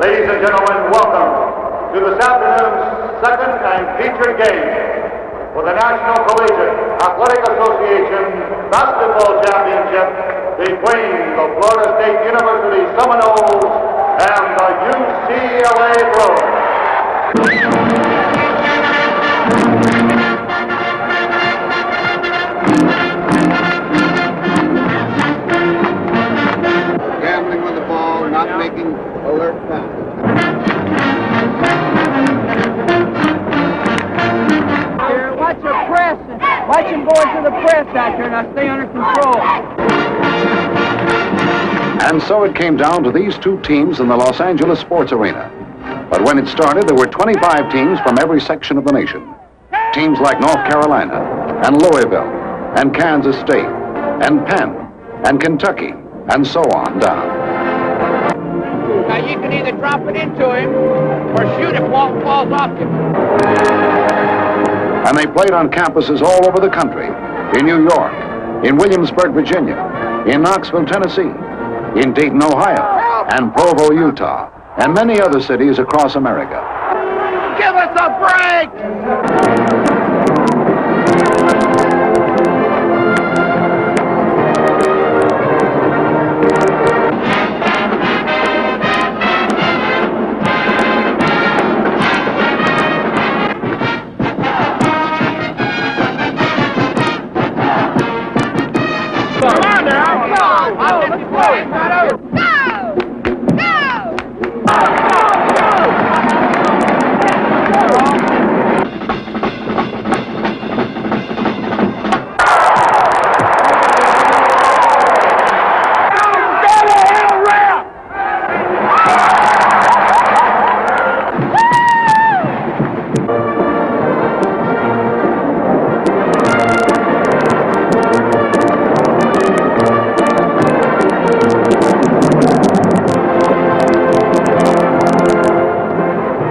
Ladies and gentlemen, welcome to this afternoon's second and featured game for the National Collegiate Athletic Association Basketball Championship between the Florida State University Seminoles and the UCLA Bruins. Gambling with the ball, not making alert passes. Watch your press. Watch him go into the press out there. Now stay under control. And so it came down to these two teams in the Los Angeles sports arena. But when it started, there were 25 teams from every section of the nation. Teams like North Carolina, and Louisville, and Kansas State, and Penn, and Kentucky, and so on down. Now you can either drop it into him or shoot if Walt falls off you. And they played on campuses all over the country. In New York, in Williamsburg, Virginia, in Knoxville, Tennessee, in Dayton, Ohio, and Provo, Utah, and many other cities across America. Give us a break!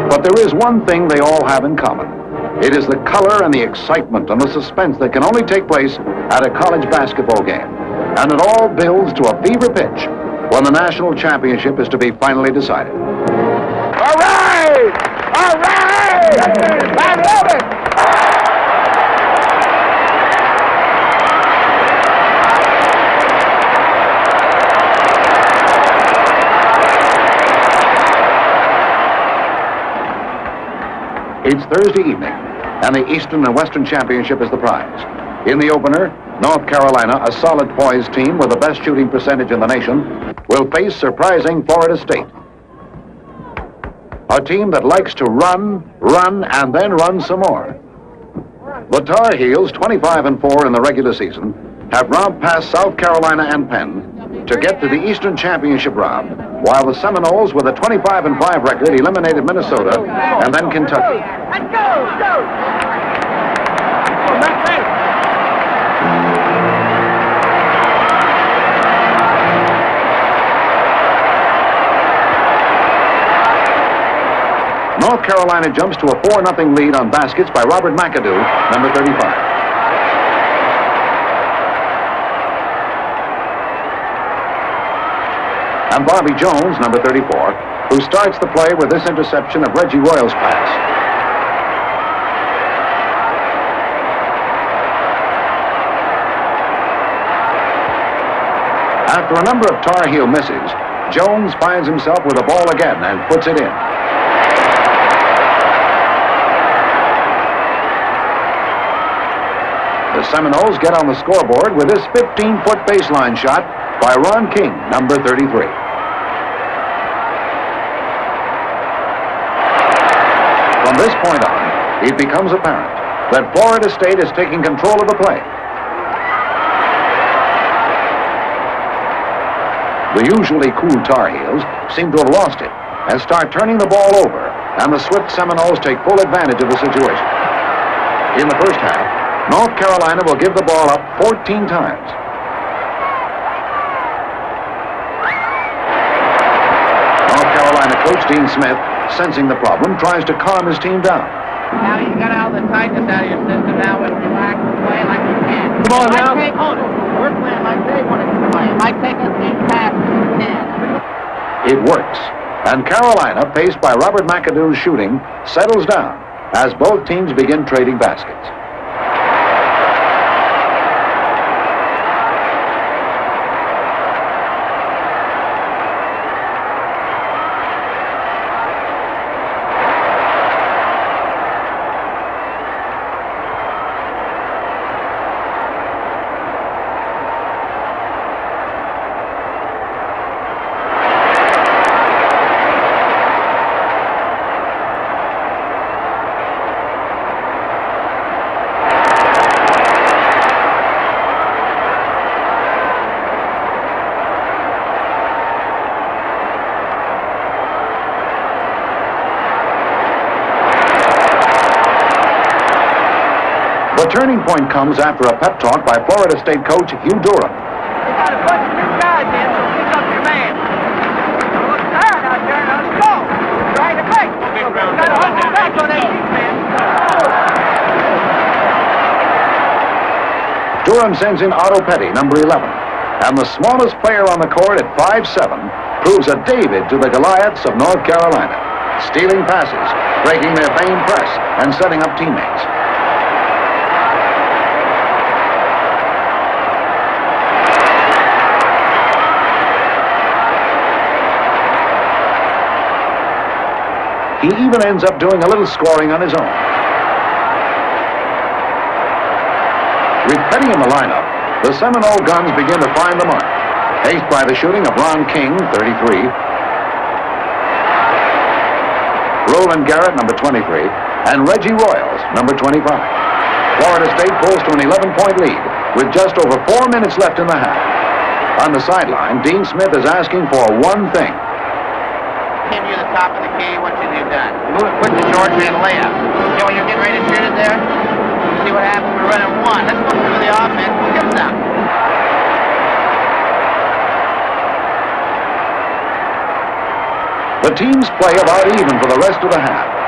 But there is one thing they all have in common. It is the color and the excitement and the suspense that can only take place at a college basketball game. And it all builds to a fever pitch when the national championship is to be finally decided. All right! All right! I love it! It's Thursday evening, and the Eastern and Western Championship is the prize. In the opener, North Carolina, a solid poised team with the best shooting percentage in the nation, will face surprising Florida State. A team that likes to run, and then run some more. The Tar Heels, 25-4 in the regular season, have romped past South Carolina and Penn to get to the Eastern Championship round, while the Seminoles, with a 25-5 record, eliminated Minnesota and then Kentucky. Let's go! North Carolina jumps to a 4-0 lead on baskets by Robert McAdoo, number 35. And Bobby Jones, number 34, who starts the play with this interception of Reggie Royal's pass. After a number of Tar Heel misses, Jones finds himself with the ball again and puts it in. The Seminoles get on the scoreboard with this 15-foot baseline shot by Ron King, number 33. From this point on, it becomes apparent that Florida State is taking control of the play. The usually cool Tar Heels seem to have lost it and start turning the ball over, and the swift Seminoles take full advantage of the situation. In the first half, North Carolina will give the ball up 14 times. North Carolina coach Dean Smith, sensing the problem, tries to calm his team down. Now you got all the tightness out of your system. Now and relax and play like you can. Come on now. We're playing like they wanted to play. Like taking 8 passes. It works, And Carolina, paced by Robert McAdoo's shooting, settles down as both teams begin trading baskets. The turning point comes after a pep talk by Florida State coach Hugh Durham. You got a bunch of new guys in, so pick up your man. Look tired out there, now let's go. Try to break. You got to hold your back on that defense. Durham sends in Otto Petty, number 11. And the smallest player on the court at 5'7" proves a David to the Goliaths of North Carolina, stealing passes, breaking their vain press, and setting up teammates. He even ends up doing a little scoring on his own. With Petty in the lineup, the Seminole Guns begin to find the mark. Aced by the shooting of Ron King, 33. Roland Garrett, number 23. And Reggie Royals, number 25. Florida State pulls to an 11-point lead with just over 4 minutes left in the half. On the sideline, Dean Smith is asking for one thing. Continue the top of the key, what should you have done? Move it quick to George and layup. You know, when you're getting ready to shoot it there, see what happens, we're running one. Let's go through the offense and get some. The teams play about even for the rest of the half.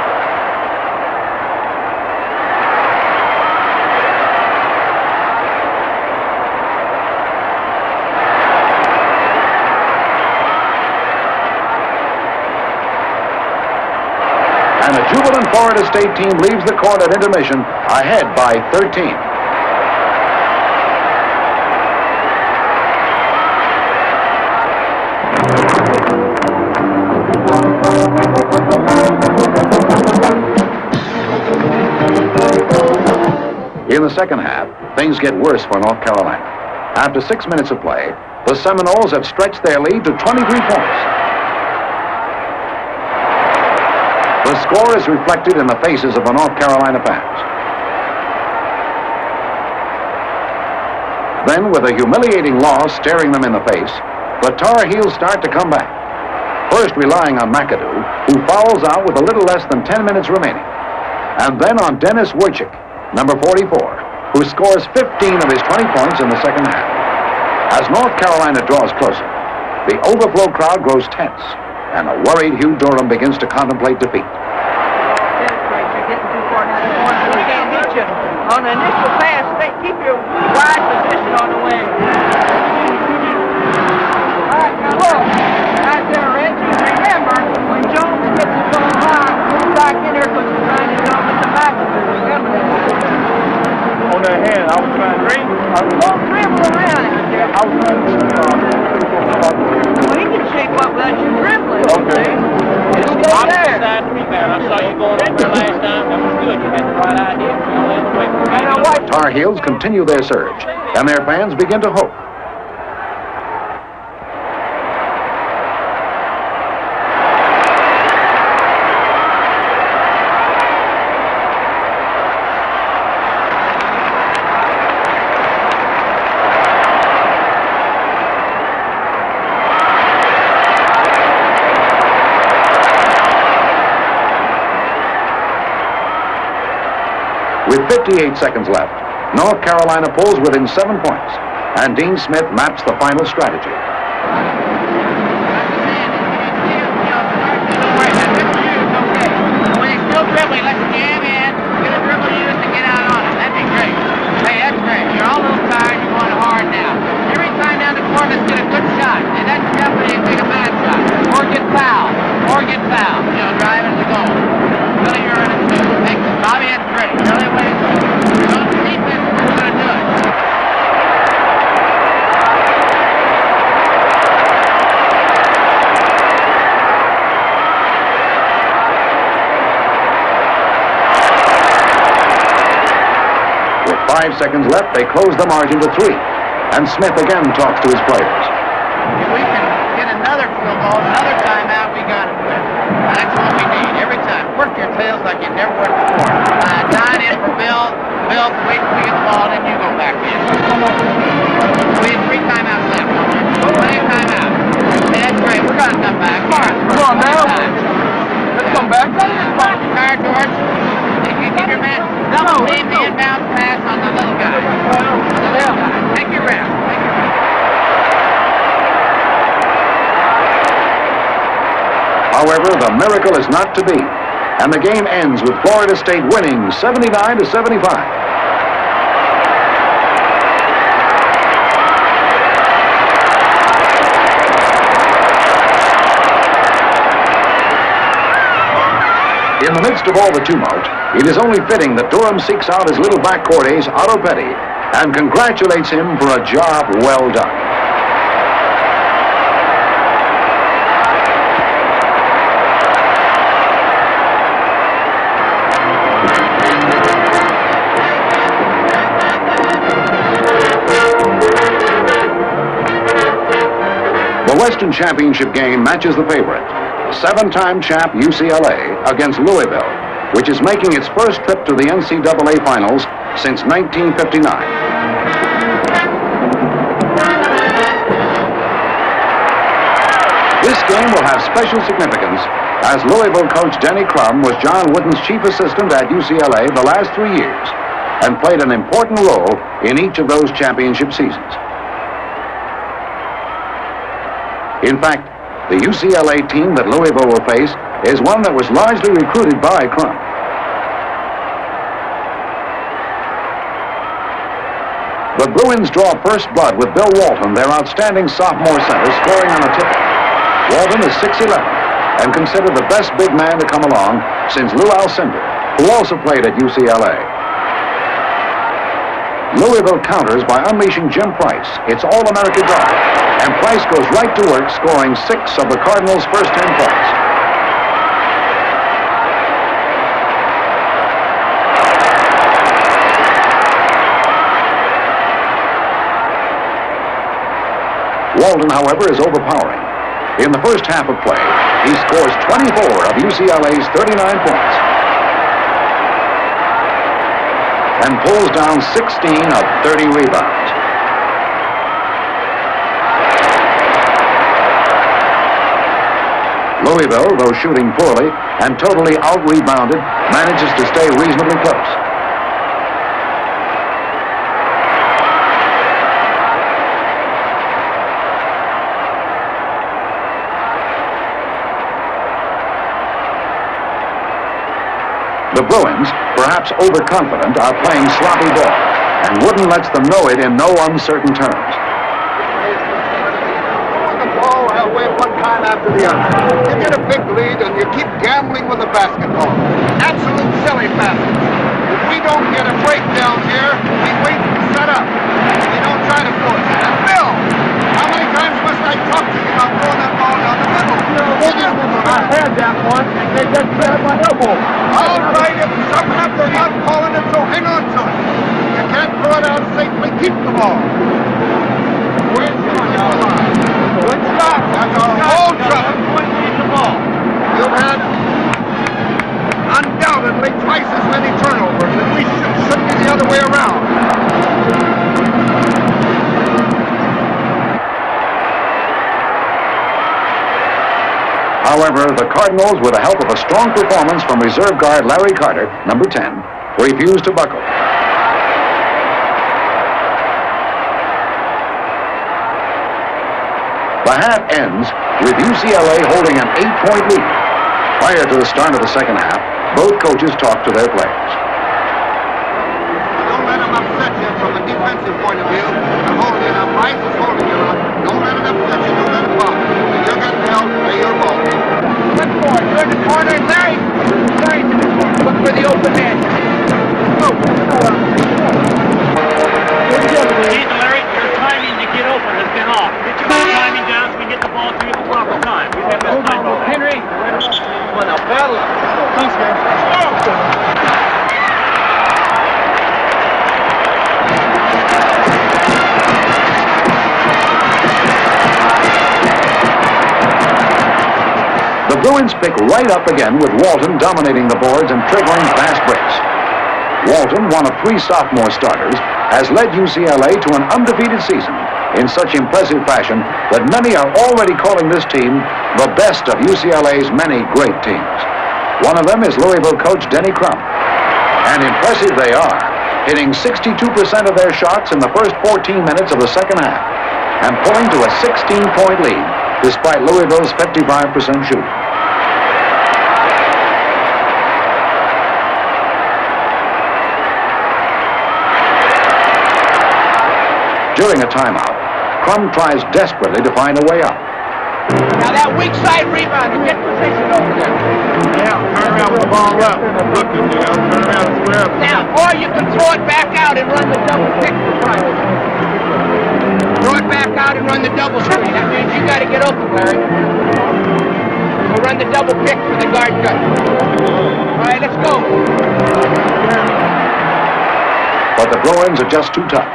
And the jubilant Florida State team leaves the court at intermission ahead by 13. In the second half, things get worse for North Carolina. After 6 minutes of play, the Seminoles have stretched their lead to 23 points. The score is reflected in the faces of the North Carolina fans. Then, with a humiliating loss staring them in the face, the Tar Heels start to come back. First relying on McAdoo, who fouls out with a little less than 10 minutes remaining. And then on Dennis Wojcik, number 44, who scores 15 of his 20 points in the second half. As North Carolina draws closer, the overflow crowd grows tense, and a worried Hugh Durham begins to contemplate defeat. You're getting too far down the court, so we can't hit you. On the initial pass, keep your wide position on the wing. All right, now look. Out there, Reggie, remember, when Jones gets the ball high, move back in there because he's trying to jump at the back of it. Remember that. On that hand, I was trying to dribble. Don't dribble around out there. I was trying to Well, he can shape up without you dribbling. Okay. Just stay there. Side rebound. I saw you going over there last time. That was good. You had the right idea. Now, watch. Tar Heels continue their surge, and their fans begin to hope. With 58 seconds left, North Carolina pulls within 7 points, and Dean Smith maps the final strategy. When he's still dribbling, let's jam in, get a dribble used to get out on it. That'd be great. Hey, that's great. You're all a little tired, you're going hard now. Every time down the court, let's get a good shot. And that's definitely a bad shot. Or get fouled. Or 5 seconds left, they close the margin to 3. And Smith again talks to his players. If we can get another field goal, another timeout, we got it. That's what we need every time. Work your tails like you never worked before. Don in for Bill. Bill, wait till we get the ball, then you go back in. We have 3 timeouts left. Plenty of timeouts. Okay, that's great. We're going to come back. Come on now. Let's come back. Car, George. Get your man. Leave the inbound pass on the little guy. Take your rest. However, the miracle is not to be, and the game ends with Florida State winning 79-75. In the midst of all the tumult, it is only fitting that Durham seeks out his little backcourt ace, Otto Petty, and congratulates him for a job well done. The Western Championship game matches the favorite, 7-time champ UCLA against Louisville, which is making its first trip to the NCAA Finals since 1959. This game will have special significance as Louisville coach Denny Crum was John Wooden's chief assistant at UCLA the last 3 years and played an important role in each of those championship seasons. In fact, the UCLA team that Louisville will face is one that was largely recruited by Crum. The Bruins draw first blood with Bill Walton, their outstanding sophomore center, scoring on a tip. Walton is 6'11", and considered the best big man to come along since Lou Alcindor, who also played at UCLA. Louisville counters by unleashing Jim Price, its All-America guard, and Price goes right to work, scoring 6 of the Cardinals' first 10 points. Walton, however, is overpowering. In the first half of play, he scores 24 of UCLA's 39 points and pulls down 16 of 30 rebounds. Louisville, though shooting poorly and totally out-rebounded, manages to stay reasonably close. The Bruins, perhaps overconfident, are playing sloppy ball, and Wooden lets them know it in no uncertain terms. Ball away one time after the other. You get a big lead and you keep gambling with the basketball. Absolute silly passage. If we don't get a break down here, we wait and set up. We don't try to force it. And Bill, how many times must I talk to you about throwing that ball down the middle? I had that one, and they just grabbed my elbow. All right, if it's something up they're not calling it, so hang on to it. You can't throw it out safely. Keep the ball. Where's your line? Good stop. That's our whole trouble. You've had undoubtedly twice as many turnovers, and we should be the other way around. However, the Cardinals, with the help of a strong performance from reserve guard Larry Carter, number 10, refuse to buckle. The half ends with UCLA holding an 8-point lead. Prior to the start of the second half, both coaches talked to their players. Don't let them upset you from a defensive point of view. They're holding you up. Price is holding you up. Don't let it upset you. Don't let it bother you. When you're getting held, play your ball. Look for it. You're in the corner. Larry. Larry's in the corner. Look for the open man. Larry, your timing to get open has been off. Get your timing down so we get the ball to you at the proper time. We have that time. Henry. Come on now, battle. Thanks, man. Bruins pick right up again with Walton dominating the boards and triggering fast breaks. Walton, one of 3 sophomore starters, has led UCLA to an undefeated season in such impressive fashion that many are already calling this team the best of UCLA's many great teams. One of them is Louisville coach Denny Crum. And impressive they are, hitting 62% of their shots in the first 14 minutes of the second half and pulling to a 16-point lead despite Louisville's 55% shooting. During a timeout, Crum tries desperately to find a way out. Now that weak side rebound, get position over there. Yeah, turn around with the ball up. Look, turn around and square up. Now, or you can throw it back out and run the double pick. Throw it back out and run the double screen. That means you got to get open, Larry. So run the double pick for the guard cut. All right, let's go. But the Bruins are just too tough.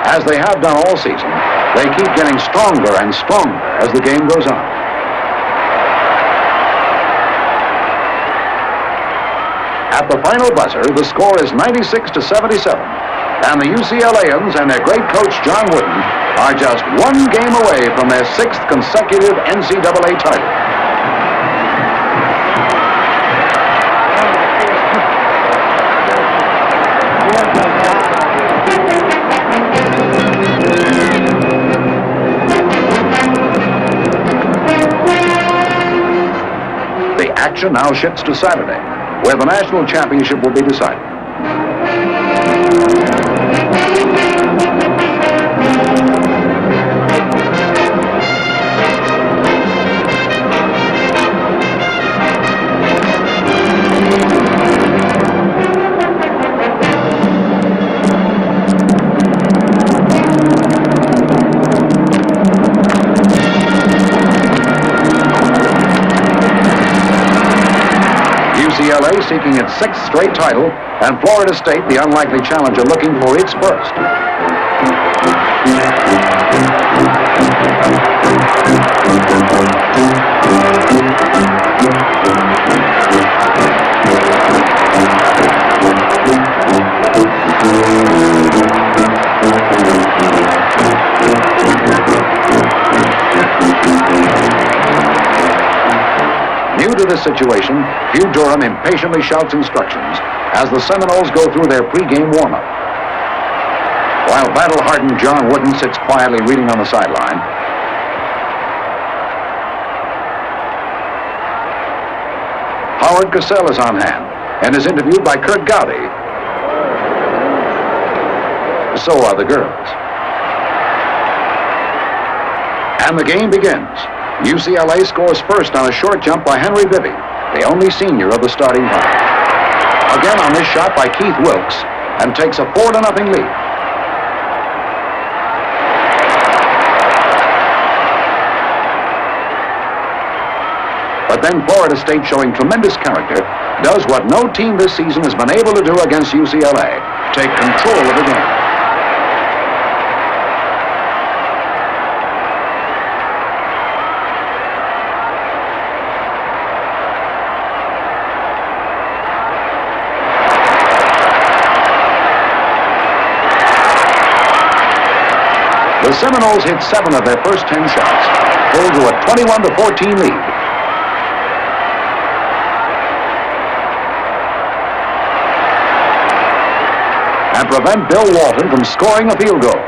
As they have done all season, they keep getting stronger and stronger as the game goes on. At the final buzzer, the score is 96-77, and the UCLAians and their great coach John Wooden are just 1 game away from their 6th consecutive NCAA title. Action now shifts to Saturday, where the national championship will be decided. UCLA seeking its 6th straight title, and Florida State, the unlikely challenger, looking for its first. New to this situation, Hugh Durham impatiently shouts instructions as the Seminoles go through their pregame warm-up. While battle-hardened John Wooden sits quietly reading on the sideline, Howard Cosell is on hand and is interviewed by Kurt Gowdy. So are the girls. And the game begins. UCLA scores first on a short jump by Henry Bibby, the only senior of the starting five. Again on this shot by Keith Wilkes, and takes a 4-0 lead. But then Florida State, showing tremendous character, does what no team this season has been able to do against UCLA: take control of the game. The Seminoles hit 7 of their first 10 shots, pulled to a 21-14 lead. And prevent Bill Walton from scoring a field goal.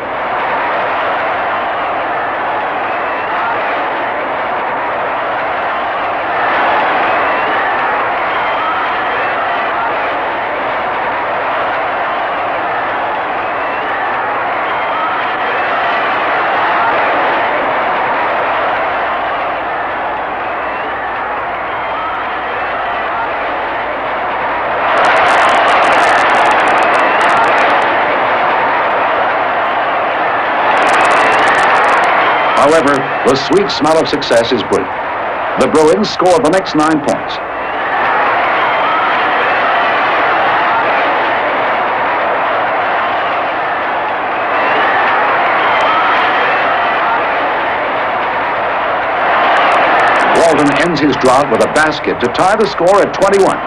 However, the sweet smell of success is brief. The Bruins score the next 9 points. Walton ends his drought with a basket to tie the score at 21.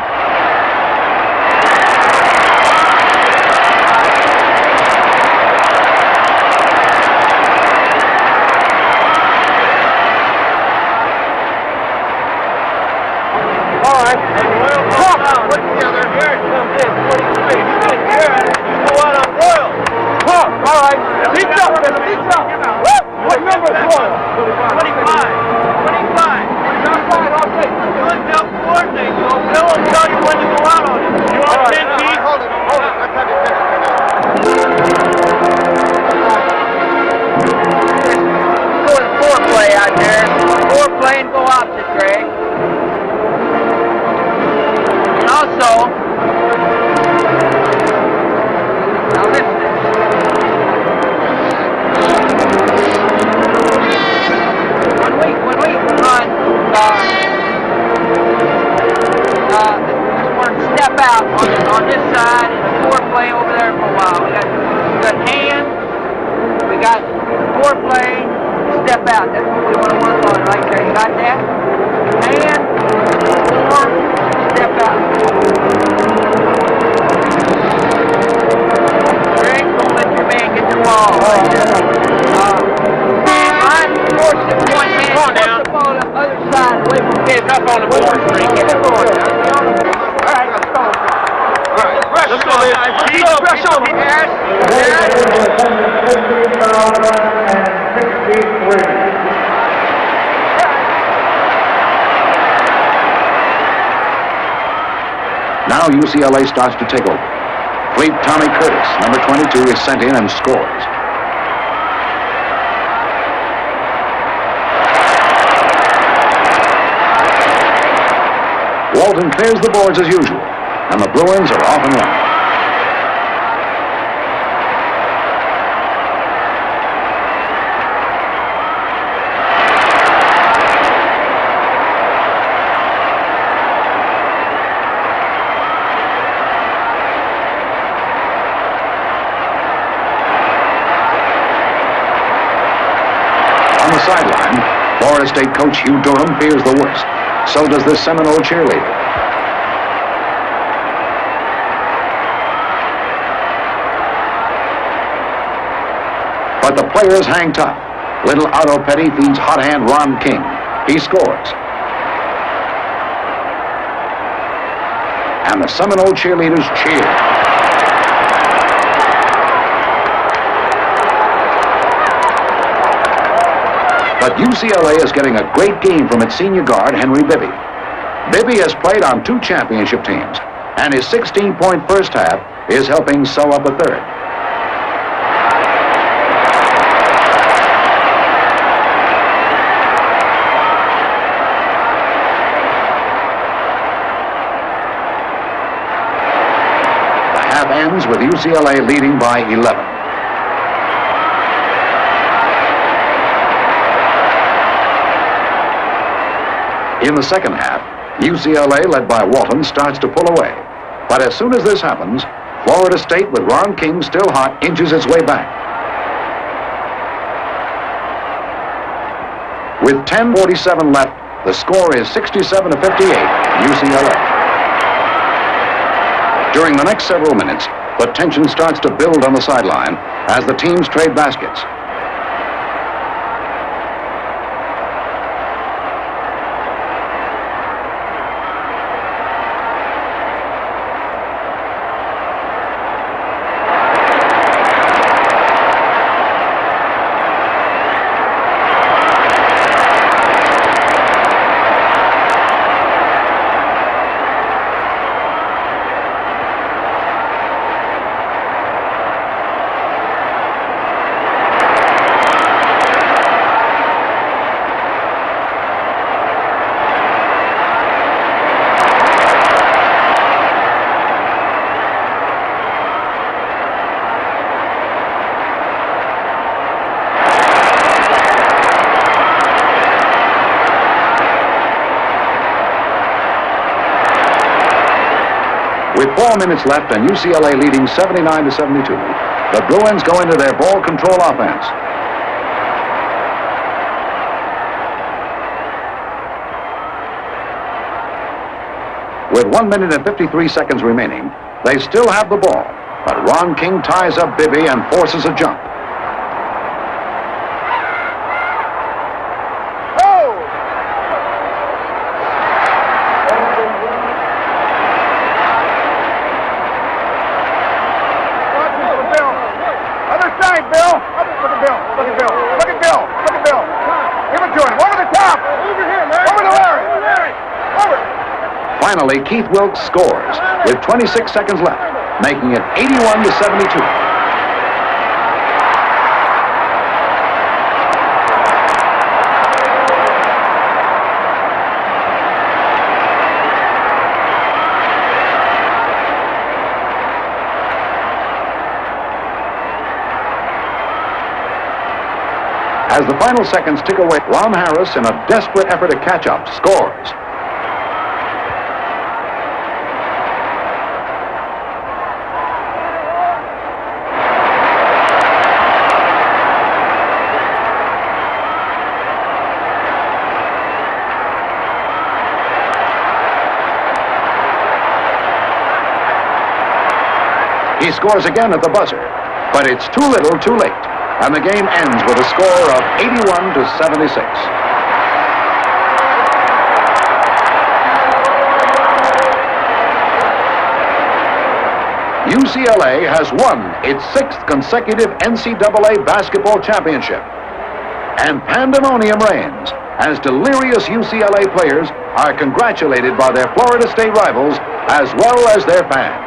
Now UCLA starts to take over. Fleet Tommy Curtis, number 22, is sent in and scores. Walton clears the boards as usual, and the Bruins are off and running. On the sideline, Florida State coach Hugh Durham fears the worst. So does this Seminole cheerleader. But the players hang tough. Little Otto Petty feeds hot hand Ron King. He scores. And the Seminole cheerleaders cheer. But UCLA is getting a great game from its senior guard, Henry Bibby. Bibby has played on 2 championship teams, and his 16-point first half is helping sew up a third. The half ends with UCLA leading by 11. In the second half, UCLA, led by Walton, starts to pull away. But as soon as this happens, Florida State, with Ron King still hot, inches its way back. With 10:47 left, the score is 67-58, UCLA. During the next several minutes, the tension starts to build on the sideline as the teams trade baskets. With 4 minutes left and UCLA leading 79-72, the Bruins go into their ball control offense. With 1 minute and 53 seconds remaining, they still have the ball. But Ron King ties up Bibby and forces a jump. Finally, Keith Wilkes scores with 26 seconds left, making it 81-72. As the final seconds tick away, Ron Harris, in a desperate effort to catch up, scores. He scores again at the buzzer, but it's too little, too late, and the game ends with a score of 81-76. UCLA has won its 6th consecutive NCAA basketball championship, and pandemonium reigns as delirious UCLA players are congratulated by their Florida State rivals as well as their fans.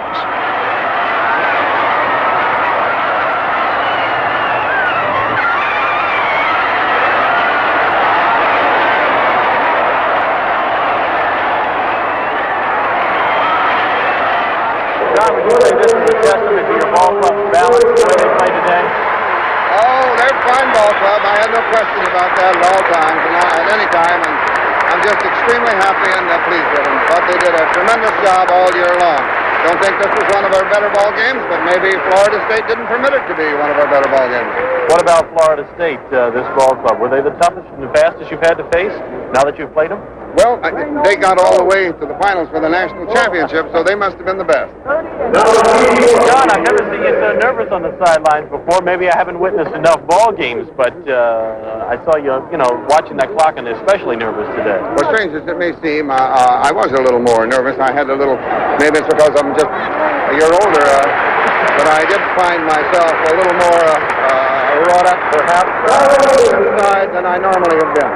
John, would you say this is a testament to your ball club's balance the way they play today? Oh, they're a fine ball club. I had no question about that at all times and at any time. And I'm just extremely happy and pleased with them. But they did a tremendous job all year long. Don't think this was one of our better ball games, but maybe Florida State didn't permit it to be one of our better ball games. What about Florida State, this ball club? Were they the toughest and the fastest you've had to face now that you've played them? Well, they got all the way to the finals for the national championship, so they must have been the best. John, I've never seen you so nervous on the sidelines before. Maybe I haven't witnessed enough ball games, but I saw you, watching that clock and especially nervous today. Well, strange as it may seem, I was a little more nervous. I had a little, maybe it's because I'm just a year older, but I did find myself a little more wrought up, perhaps, inside than I normally have been.